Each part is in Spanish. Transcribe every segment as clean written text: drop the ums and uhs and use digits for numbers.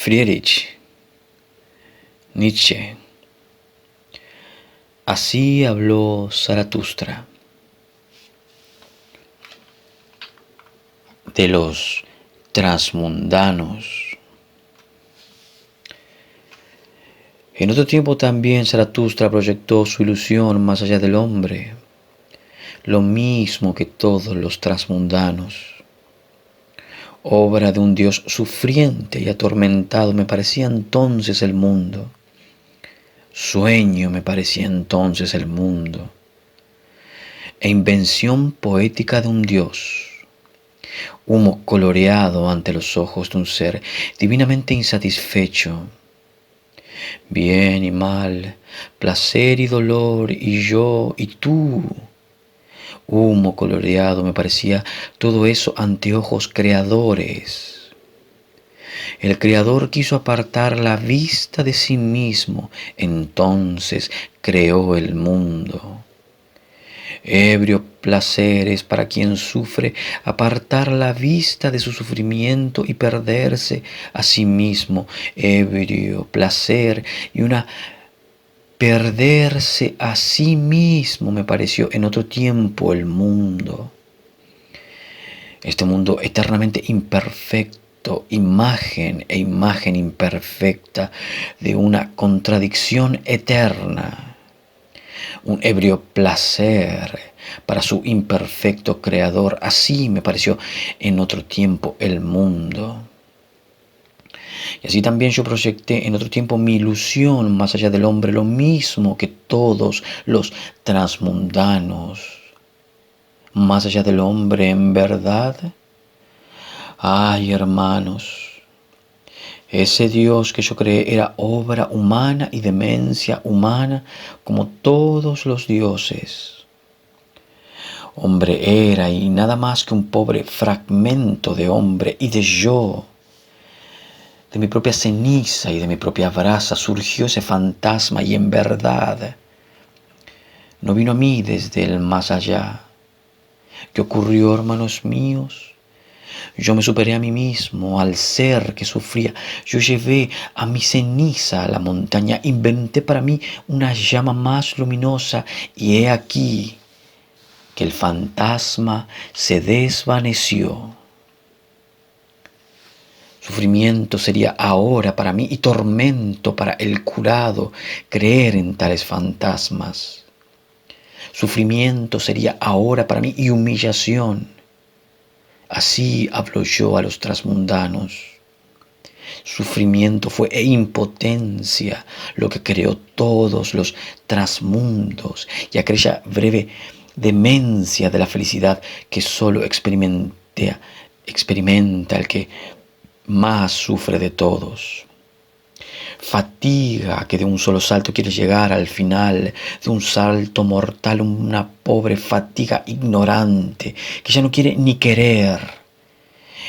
Friedrich Nietzsche. Así habló Zaratustra. De los transmundanos. En otro tiempo también Zaratustra proyectó su ilusión más allá del hombre, lo mismo que todos los transmundanos. Obra de un Dios sufriente y atormentado me parecía entonces el mundo. Sueño me parecía entonces el mundo. E invención poética de un Dios. Humo coloreado ante los ojos de un ser divinamente insatisfecho. Bien y mal, placer y dolor, y yo y tú. Humo coloreado me parecía todo eso ante ojos creadores. El Creador quiso apartar la vista de sí mismo, entonces creó el mundo. Ebrio placer es para quien sufre apartar la vista de su sufrimiento y perderse a sí mismo. Ebrio placer y una perderse a sí mismo me pareció en otro tiempo el mundo. Este mundo eternamente imperfecto, imagen e imagen imperfecta de una contradicción eterna. Un ebrio placer para su imperfecto creador. Así me pareció en otro tiempo el mundo. Y así también yo proyecté en otro tiempo mi ilusión más allá del hombre, lo mismo que todos los transmundanos. Más allá del hombre, en verdad. Ay, hermanos, ese Dios que yo creé era obra humana y demencia humana como todos los dioses. Hombre era y nada más que un pobre fragmento de hombre y de yo. De mi propia ceniza y de mi propia brasa surgió ese fantasma y en verdad no vino a mí desde el más allá. ¿Qué ocurrió, hermanos míos? Yo me superé a mí mismo, al ser que sufría. Yo llevé a mi ceniza a la montaña, inventé para mí una llama más luminosa y he aquí que el fantasma se desvaneció. Sufrimiento sería ahora para mí y tormento para el curado creer en tales fantasmas. Sufrimiento sería ahora para mí y humillación. Así hablo yo a los transmundanos. Sufrimiento fue e impotencia lo que creó todos los transmundos y aquella breve demencia de la felicidad que solo experimenta el que más sufre de todos. Fatiga que de un solo salto quiere llegar al final, de un salto mortal, una pobre fatiga ignorante que ya no quiere ni querer.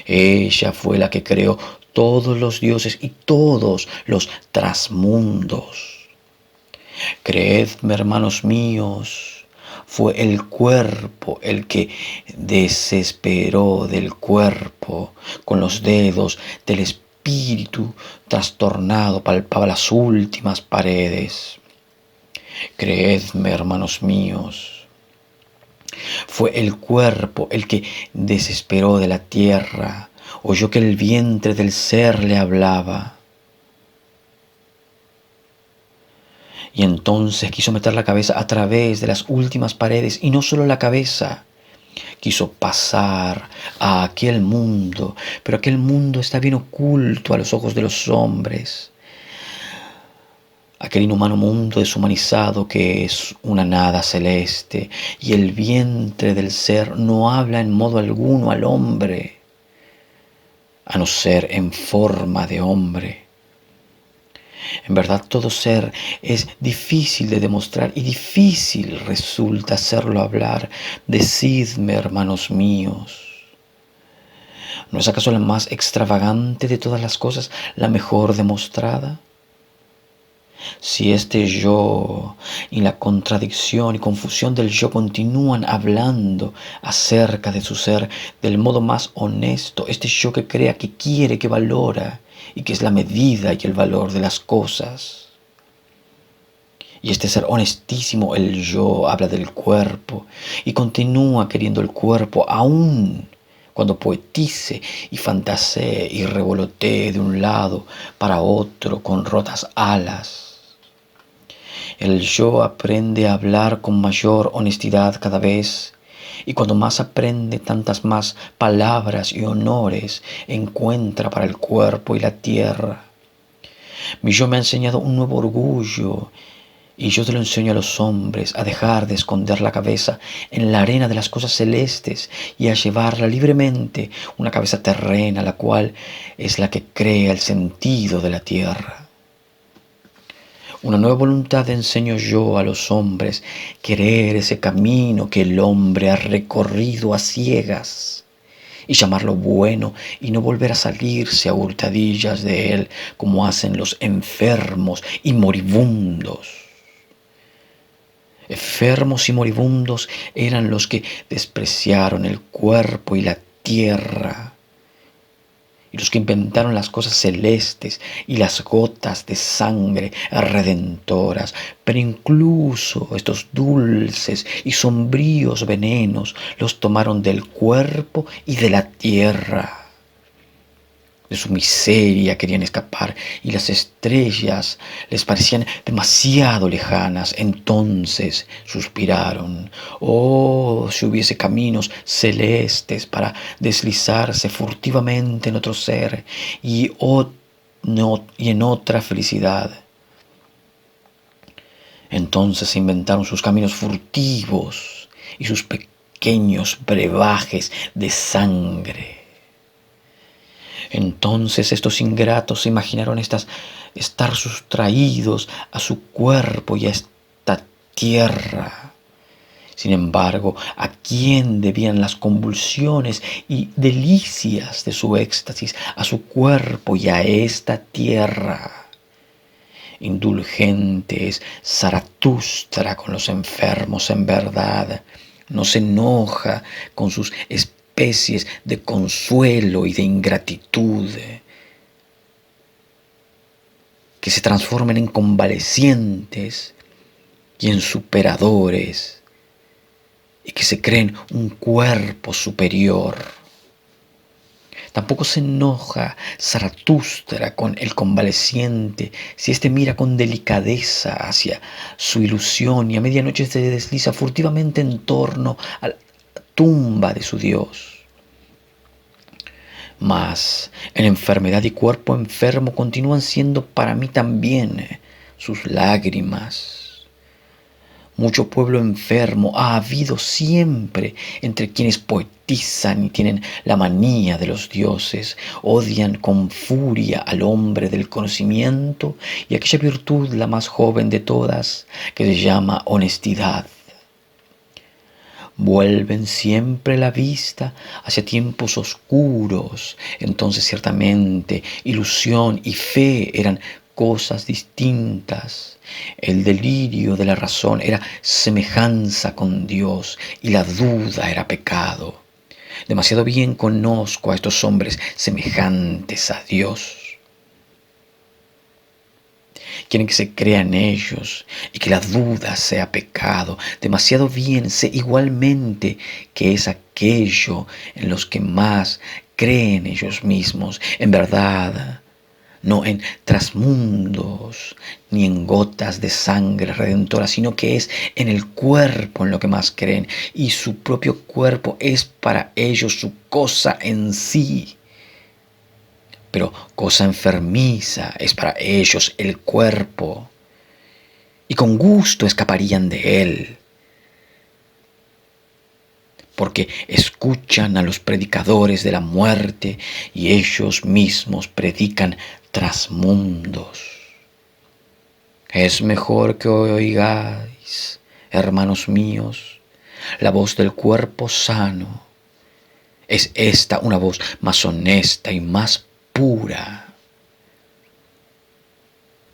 Ella fue la que creó todos los dioses y todos los transmundos. Creedme, hermanos míos, fue el cuerpo el que desesperó del cuerpo con los dedos del espíritu trastornado palpaba las últimas paredes. Creedme, hermanos míos, fue el cuerpo el que desesperó de la tierra, oyó que el vientre del ser le hablaba. Y entonces quiso meter la cabeza a través de las últimas paredes, y no solo la cabeza, quiso pasar a aquel mundo, pero aquel mundo está bien oculto a los ojos de los hombres. Aquel inhumano mundo deshumanizado que es una nada celeste, y el vientre del ser no habla en modo alguno al hombre, a no ser en forma de hombre. En verdad todo ser es difícil de demostrar y difícil resulta hacerlo hablar. Decidme, hermanos míos, ¿no es acaso la más extravagante de todas las cosas, la mejor demostrada? Si este yo y la contradicción y confusión del yo continúan hablando acerca de su ser del modo más honesto, este yo que crea, que quiere, que valora y que es la medida y el valor de las cosas. Y este ser honestísimo, el yo, habla del cuerpo y continúa queriendo el cuerpo aún cuando poetice y fantasee y revolotee de un lado para otro con rotas alas. El yo aprende a hablar con mayor honestidad cada vez, y cuando más aprende, tantas más palabras y honores encuentra para el cuerpo y la tierra. Mi yo me ha enseñado un nuevo orgullo, y yo te lo enseño a los hombres, a dejar de esconder la cabeza en la arena de las cosas celestes y a llevarla libremente, una cabeza terrena, la cual es la que crea el sentido de la tierra. Una nueva voluntad enseño yo a los hombres, querer ese camino que el hombre ha recorrido a ciegas y llamarlo bueno y no volver a salirse a hurtadillas de él como hacen los enfermos y moribundos. Enfermos y moribundos eran los que despreciaron el cuerpo y la tierra, y los que inventaron las cosas celestes y las gotas de sangre redentoras. Pero incluso estos dulces y sombríos venenos los tomaron del cuerpo y de la tierra. De su miseria querían escapar y las estrellas les parecían demasiado lejanas. Entonces suspiraron: oh, si hubiese caminos celestes para deslizarse furtivamente en otro ser y en otra felicidad. Entonces se inventaron sus caminos furtivos y sus pequeños brebajes de sangre. Entonces estos ingratos se imaginaron estar sustraídos a su cuerpo y a esta tierra. Sin embargo, ¿a quién debían las convulsiones y delicias de su éxtasis? A su cuerpo y a esta tierra. Indulgente es Zaratustra con los enfermos en verdad. No se enoja con sus especies de consuelo y de ingratitud, que se transformen en convalecientes y en superadores, y que se creen un cuerpo superior. Tampoco se enoja Zaratustra con el convaleciente si éste mira con delicadeza hacia su ilusión y a medianoche se desliza furtivamente en torno a la tumba de su Dios. Mas en enfermedad y cuerpo enfermo continúan siendo para mí también sus lágrimas. Mucho pueblo enfermo ha habido siempre entre quienes poetizan y tienen la manía de los dioses, odian con furia al hombre del conocimiento y aquella virtud, la más joven de todas, que se llama honestidad. Vuelven siempre la vista hacia tiempos oscuros. Entonces ciertamente ilusión y fe eran cosas distintas. El delirio de la razón era semejanza con Dios y la duda era pecado. Demasiado bien conozco a estos hombres semejantes a Dios. Quieren que se crea en ellos y que la duda sea pecado. Demasiado bien sé igualmente que es aquello en los que más creen ellos mismos. En verdad, no en trasmundos ni en gotas de sangre redentora, sino que es en el cuerpo en lo que más creen, y su propio cuerpo es para ellos su cosa en sí. Pero cosa enfermiza es para ellos el cuerpo, y con gusto escaparían de él, porque escuchan a los predicadores de la muerte y ellos mismos predican trasmundos. Es mejor que oigáis, hermanos míos, la voz del cuerpo sano. Es esta una voz más honesta y más pura.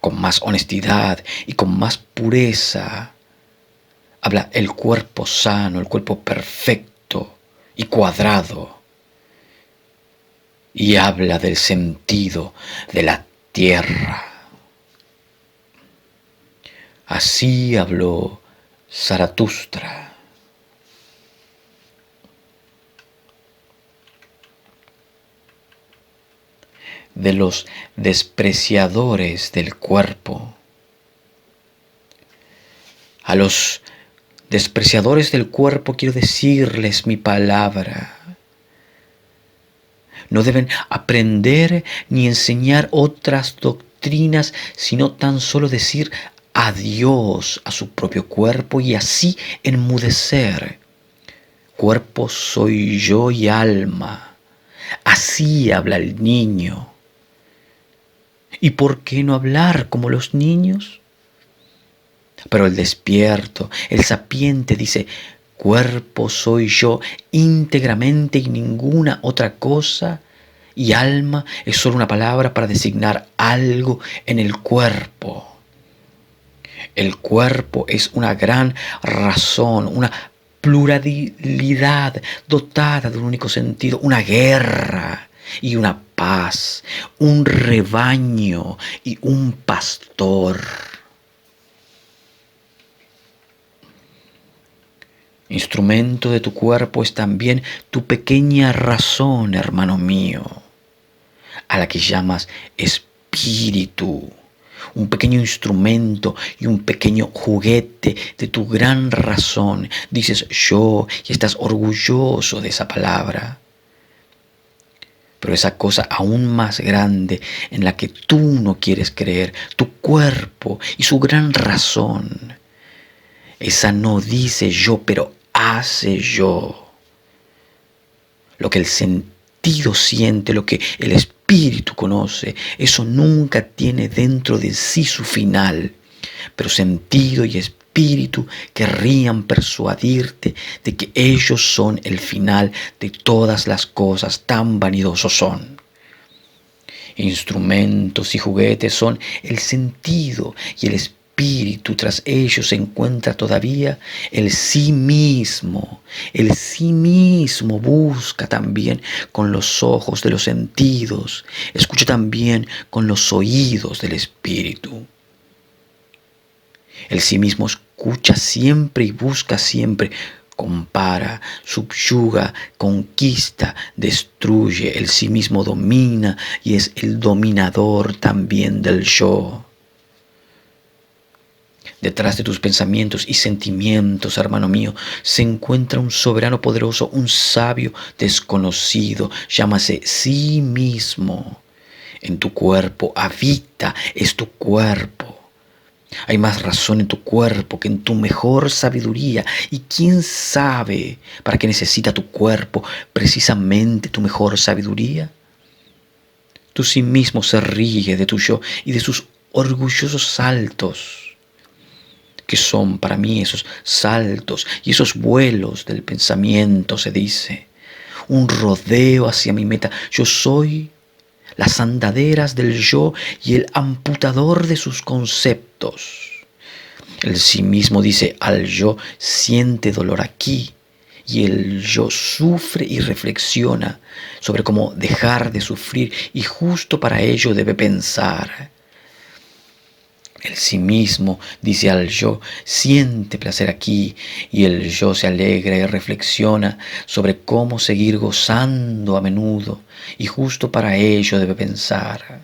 con más honestidad y con más pureza, habla el cuerpo sano, el cuerpo perfecto y cuadrado. Y habla del sentido de la tierra. Así habló Zaratustra. De los despreciadores del cuerpo. A los despreciadores del cuerpo quiero decirles mi palabra. No deben aprender ni enseñar otras doctrinas, sino tan solo decir adiós a su propio cuerpo y así enmudecer. Cuerpo soy yo y alma. Así habla el niño. ¿Y por qué no hablar como los niños? Pero el despierto, el sapiente dice, cuerpo soy yo íntegramente y ninguna otra cosa, y alma es solo una palabra para designar algo en el cuerpo. El cuerpo es una gran razón, una pluralidad dotada de un único sentido, una guerra y una paz, un rebaño y un pastor. Instrumento de tu cuerpo es también tu pequeña razón, hermano mío, a la que llamas espíritu. Un pequeño instrumento y un pequeño juguete de tu gran razón. Dices yo y estás orgulloso de esa palabra. Pero esa cosa aún más grande en la que tú no quieres creer, tu cuerpo y su gran razón, esa no dice yo, pero hace yo. Lo que el sentido siente, lo que el espíritu conoce, eso nunca tiene dentro de sí su final. Pero sentido y espíritu querrían persuadirte de que ellos son el final de todas las cosas, tan vanidosos son. Instrumentos y juguetes son el sentido y el espíritu. Tras ellos se encuentra todavía el sí mismo. El sí mismo busca también con los ojos de los sentidos. Escucha también con los oídos del espíritu. El sí mismo escucha siempre y busca siempre. Compara, subyuga, conquista, destruye. El sí mismo domina y es el dominador también del yo. Detrás de tus pensamientos y sentimientos, hermano mío, se encuentra un soberano poderoso, un sabio desconocido, llámase sí mismo. En tu cuerpo habita, es tu cuerpo. Hay más razón en tu cuerpo que en tu mejor sabiduría. ¿Y quién sabe para qué necesita tu cuerpo precisamente tu mejor sabiduría? Tú sí mismo se ríe de tu yo y de sus orgullosos saltos. Que son para mí esos saltos y esos vuelos del pensamiento, se dice. Un rodeo hacia mi meta. Yo soy las andaderas del yo y el amputador de sus conceptos. El sí mismo dice al yo, siente dolor aquí. Y el yo sufre y reflexiona sobre cómo dejar de sufrir y justo para ello debe pensar. El sí mismo dice al yo, siente placer aquí, y el yo se alegra y reflexiona sobre cómo seguir gozando a menudo, y justo para ello debe pensar.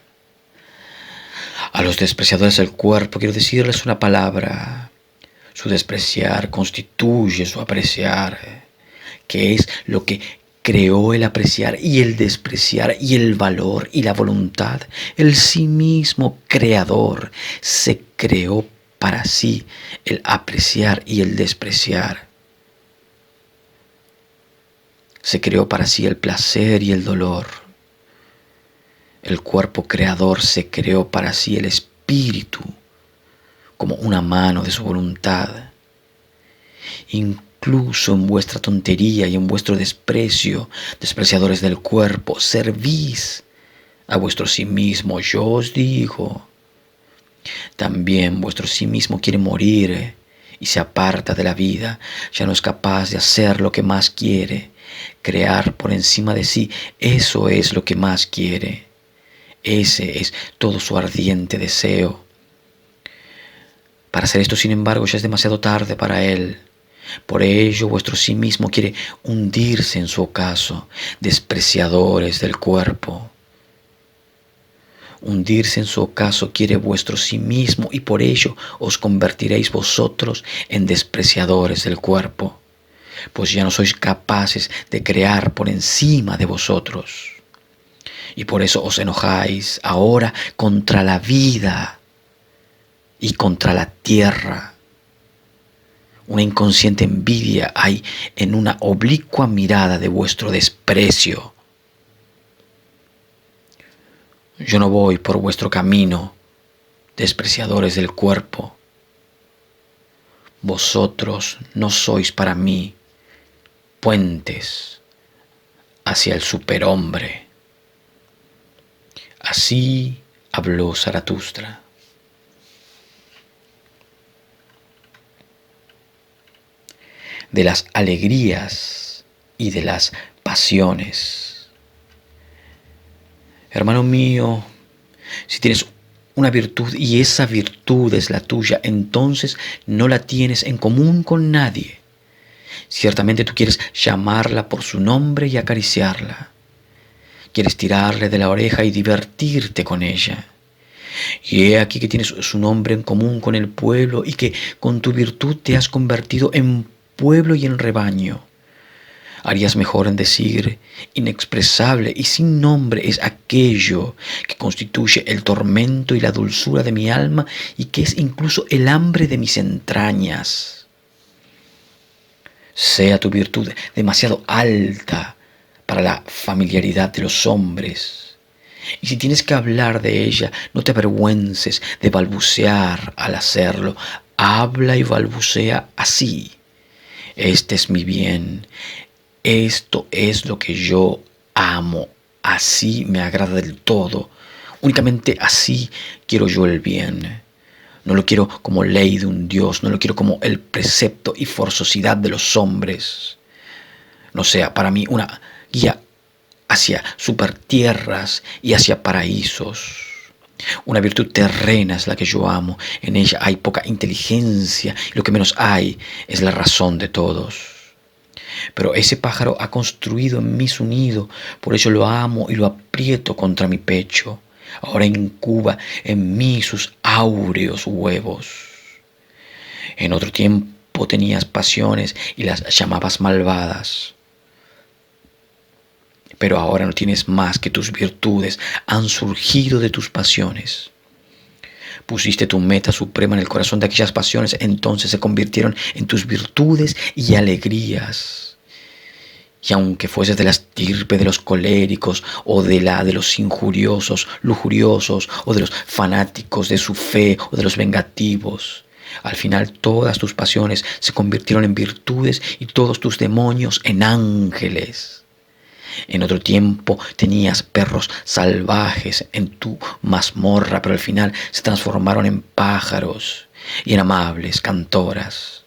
A los despreciadores del cuerpo quiero decirles una palabra. Su despreciar constituye su apreciar, que es lo que creó el apreciar y el despreciar y el valor y la voluntad. El sí mismo creador se creó para sí el apreciar y el despreciar. Se creó para sí el placer y el dolor. El cuerpo creador se creó para sí el espíritu como una mano de su voluntad. Incluso en vuestra tontería y en vuestro desprecio, despreciadores del cuerpo, servís a vuestro sí mismo. Yo os digo, También vuestro sí mismo quiere morir y se aparta de la vida, ya no es capaz de hacer lo que más quiere, crear por encima de sí, eso es lo que más quiere, ese es todo su ardiente deseo. Para hacer esto, sin embargo, ya es demasiado tarde para él. Por ello, vuestro sí mismo quiere hundirse en su ocaso, despreciadores del cuerpo. Hundirse en su ocaso quiere vuestro sí mismo y por ello os convertiréis vosotros en despreciadores del cuerpo, pues ya no sois capaces de crear por encima de vosotros. Y por eso os enojáis ahora contra la vida y contra la tierra. Una inconsciente envidia hay en una oblicua mirada de vuestro desprecio. Yo no voy por vuestro camino, despreciadores del cuerpo. Vosotros no sois para mí puentes hacia el superhombre. Así habló Zaratustra. De las alegrías y de las pasiones. Hermano mío, si tienes una virtud y esa virtud es la tuya, entonces no la tienes en común con nadie. Ciertamente tú quieres llamarla por su nombre y acariciarla. Quieres tirarle de la oreja y divertirte con ella. Y he aquí que tienes su nombre en común con el pueblo y que con tu virtud te has convertido en pueblo y en rebaño. Harías mejor en decir, inexpresable y sin nombre es aquello que constituye el tormento y la dulzura de mi alma y que es incluso el hambre de mis entrañas. Sea tu virtud demasiado alta para la familiaridad de los hombres. Y si tienes que hablar de ella, no te avergüences de balbucear al hacerlo. Habla y balbucea así. Este es mi bien. Esto es lo que yo amo. Así me agrada del todo. Únicamente así quiero yo el bien. No lo quiero como ley de un Dios. No lo quiero como el precepto y forzosidad de los hombres. No sea para mí una guía hacia supertierras y hacia paraísos. Una virtud terrena es la que yo amo. En ella hay poca inteligencia y lo que menos hay es la razón de todos. Pero ese pájaro ha construido en mí su nido, por ello lo amo y lo aprieto contra mi pecho. Ahora incuba en mí sus áureos huevos. En otro tiempo tenías pasiones y las llamabas malvadas. Pero ahora no tienes más que tus virtudes, han surgido de tus pasiones. Pusiste tu meta suprema en el corazón de aquellas pasiones, entonces se convirtieron en tus virtudes y alegrías. Y aunque fueses de la estirpe de los coléricos, o de la de los injuriosos, lujuriosos, o de los fanáticos de su fe, o de los vengativos, al final todas tus pasiones se convirtieron en virtudes y todos tus demonios en ángeles. En otro tiempo tenías perros salvajes en tu mazmorra, pero al final se transformaron en pájaros y en amables cantoras.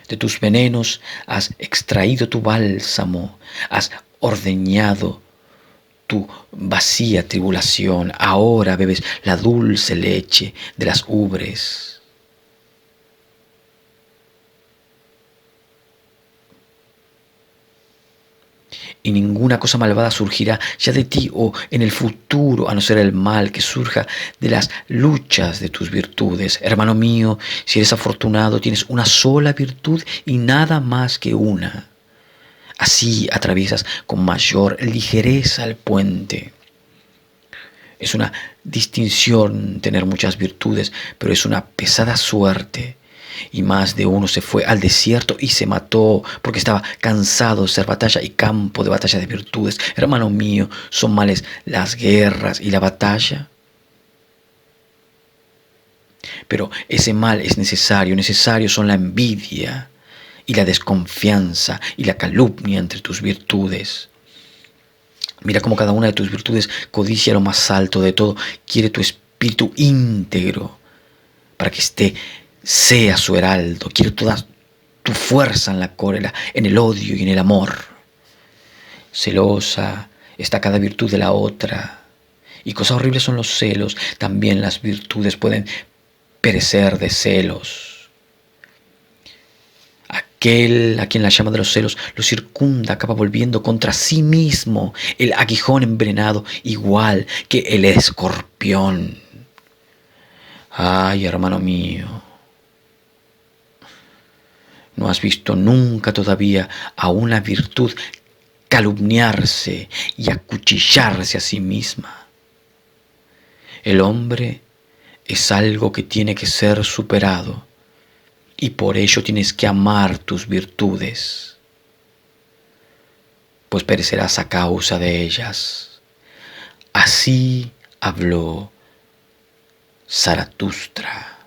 De tus venenos has extraído tu bálsamo, has ordeñado tu vacía tribulación. Ahora bebes la dulce leche de las ubres. Y ninguna cosa malvada surgirá ya de ti o en el futuro, a no ser el mal que surja de las luchas de tus virtudes. Hermano mío, si eres afortunado, tienes una sola virtud y nada más que una. Así atraviesas con mayor ligereza el puente. Es una distinción tener muchas virtudes, pero es una pesada suerte. Y más de uno se fue al desierto y se mató porque estaba cansado de ser batalla y campo de batalla de virtudes. Hermano mío, ¿son males las guerras y la batalla? Pero ese mal es necesario son la envidia y la desconfianza y la calumnia entre tus virtudes. Mira cómo cada una de tus virtudes codicia lo más alto de todo, quiere tu espíritu espíritu íntegro, para que sea su heraldo. Quiero toda tu fuerza en la cólera, en el odio y en el amor. Celosa está cada virtud de la otra. Y cosas horribles son los celos. También las virtudes pueden perecer de celos. Aquel a quien la llama de los celos lo circunda acaba volviendo contra sí mismo el aguijón envenenado, igual que el escorpión. Ay, hermano mío, ¿no has visto nunca todavía a una virtud calumniarse y acuchillarse a sí misma? El hombre es algo que tiene que ser superado y por ello tienes que amar tus virtudes, pues perecerás a causa de ellas. Así habló Zaratustra.